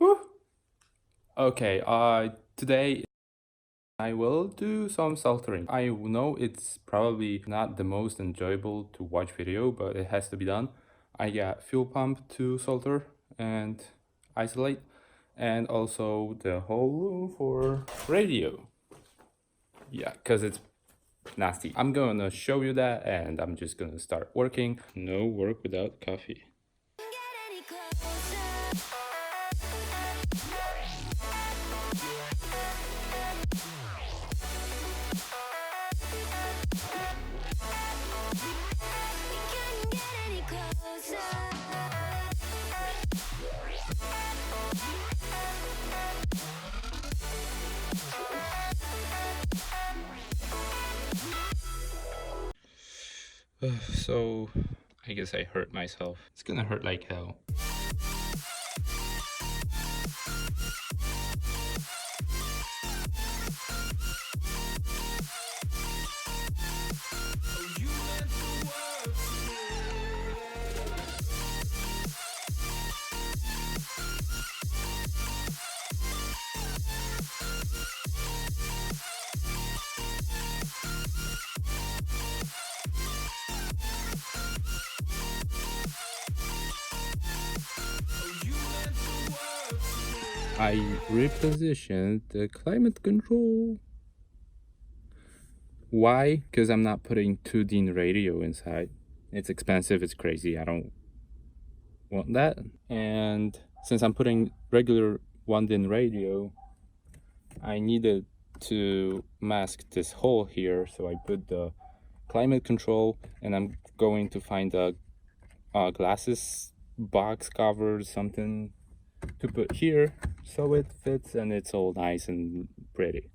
Woo! Okay, today I will do some soldering. I know it's probably not the most enjoyable to watch video, but it has to be done. I got fuel pump to solder and isolate, and also the whole loom for radio. Yeah, because it's nasty. I'm gonna show you that, and I'm just gonna start working. No work without coffee. So, I guess I hurt myself. It's gonna hurt like hell. I repositioned the climate control. Why? Because I'm not putting 2D radio inside. It's expensive, it's crazy, I don't want that. And since I'm putting regular 1DIN radio, I needed to mask this hole here, so I put the climate control, and I'm going to find a glasses box cover, something to put here so it fits and it's all nice and pretty.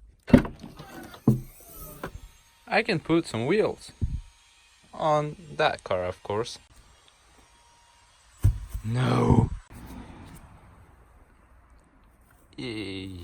I can put some wheels on that car, of course. No. Yay.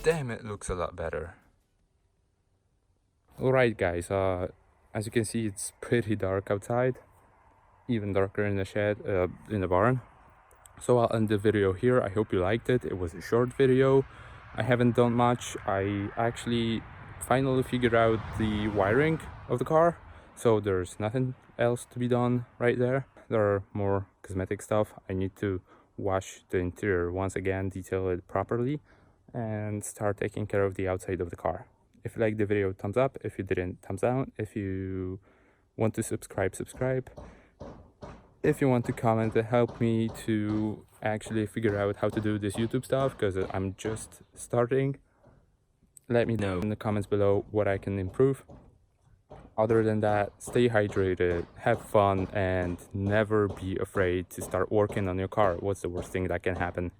Damn, it looks a lot better. Alright guys, as you can see, it's pretty dark outside, even darker in the shed, in the barn. So I'll end the video here. I hope you liked it. It was a short video. I haven't done much. I actually finally figured out the wiring of the car, so there's nothing else to be done right there. There are more cosmetic stuff. I need to wash the interior once again, detail it properly, and start taking care of the outside of the car. If you liked the video, thumbs up. If you didn't, thumbs down. If you want to subscribe, subscribe. If you want to comment to help me to actually figure out how to do this YouTube stuff, because I'm just starting, let me know in the comments below what I can improve. Other than that, stay hydrated, have fun, and never be afraid to start working on your car. What's the worst thing that can happen?